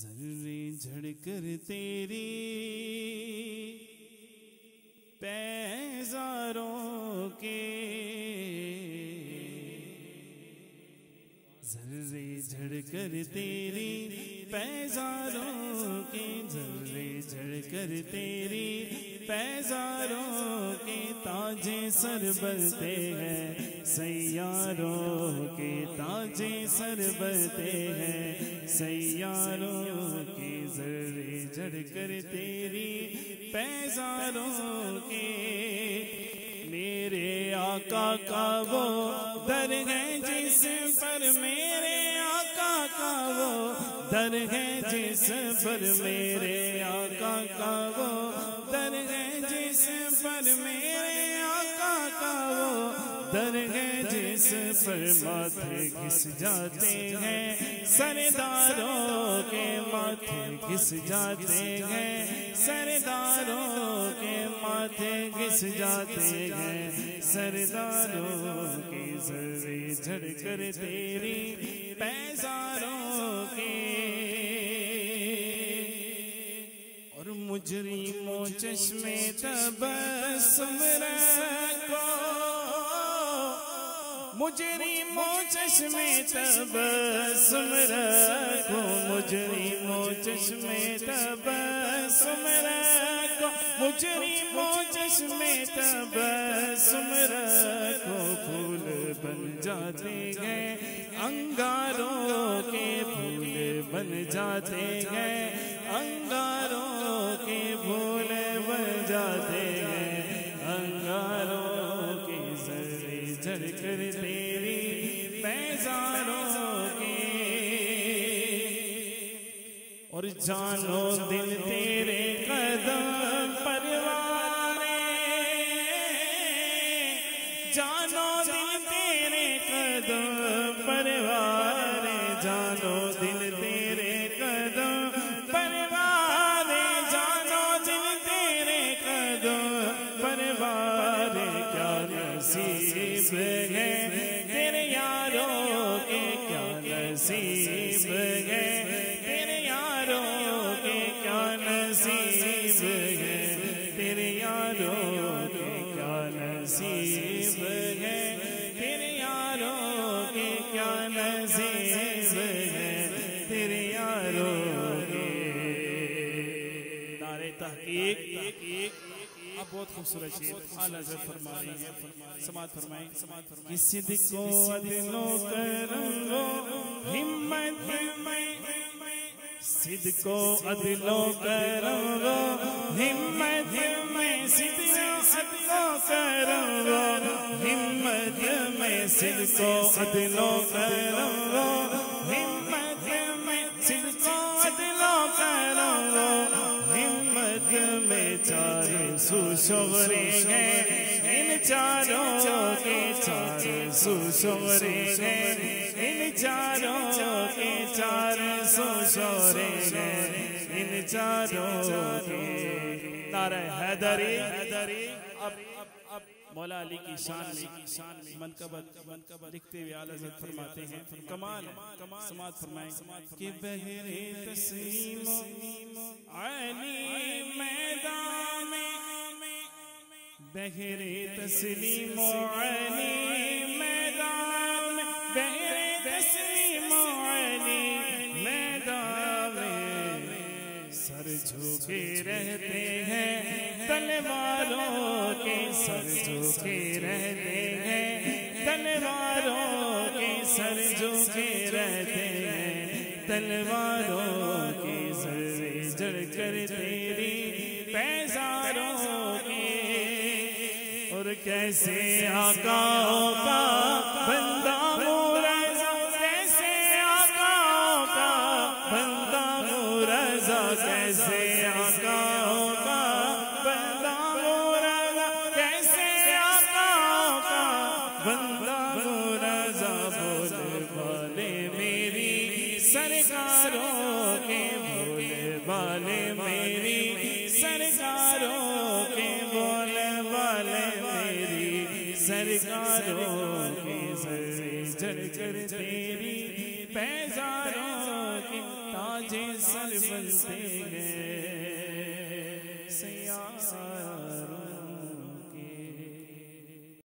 ذرے جھڑ کر تیری پیزاروں کے ذرے جھڑ کر تیری پیزاروں کے ذرے جھڑ کر تیری پیزاروں کے تاج سر بلتے ہیں سیاروں کے تاج سر بلتے ہیں سیاروں کے ذرے جھڑ کر تیری پیزاروں کے میرے آقا کا وہ در ہے جس پر میرے آقا کا وہ در ہے جس پر میرے آقا کا وہ در ہے جس پر میرے آقا کا وہ در ہے جس پر ماتھے گھس جاتے ہیں سرداروں کے ماتھے گھس جاتے ہیں سرداروں کے ماتھے گھس جاتے ہیں سرداروں کے ذرے جھڑ کر تیری پیزاروں کے اور مجرموں چشمے تبسم رکھو مجرموں چشمے تبسم رکھو مجرموں چشمے تبسم رکھو مجرموں چشمے تبسم رکھو پھول بن جاتے ہیں انگاروں کے پھول بن جاتے ہیں انگاروں کے پھول بن جاتے ہیں انگاروں کے ذرے جھڑ کر تیری پیزاروں کے اور جانو دل تیرے قدم پروارے جانو دل تیرے قدم پروارے جانو دل تیرے قدم پروارے جانو دل تیرے قدم پروارے کیا نصیب ہے تیرے یاروں کے کیا نصیب ہے تیرے یاروں کے کیا نصیب ہے تیرے یاروں کے کیا نصیب ہے تیرے یاروں کے کیا نصیب ہے تیرے یاروں کے نعرہ تحقیق اب بہت خوبصورت شعر اعلیٰ حضرت فرما رہی ہیں سماعت فرمائیں کہ صدق و عدل و کرم و ہمت میں صدق و عدل و کرم و ہمت میں صدق و عدل و کرم و ہمت میں صدق و عدل و کرم و ہمت میں صدق و عدل و کرم و ہمت میں چار سو شغرے ہیں ان چاروں کے چار سو شغرے ہیں ان چاروں کے چار سو شغرے ہیں ان چاروں کے نعرہ حیدری اب مولا علی کی شان میں منقبت لکھتے ہوئے اعلیٰ حضرت فرماتے ہیں کمال سماعت فرمائیں کہ بہر تسلیم علی میدان میں بہر تسلیم علی میدان میں بہر تسلیم علی میدان میں سر جھکے رہتے ہیں تلواروں کے سر جھکے رہتے ہیں تلواروں کے سر جھکے رہتے ہیں تلواروں کے ذرے جھڑ کر تیری پیزاروں کے اور کیسے آقاؤں کا بندہ مرضا کیسے آقاؤں کا بندہ مرضا کیسے آقاؤں کا بندہ مرضا کیسے آقاؤں کا بندہ مرضا بولے والے میری سرکاروں کے بولے والے میری سرکاروں کے بولے والے میری سرکاروں کے ذرے جھڑ کر تیری پیزاروں کے تاج سر بنتے ہیں سیاح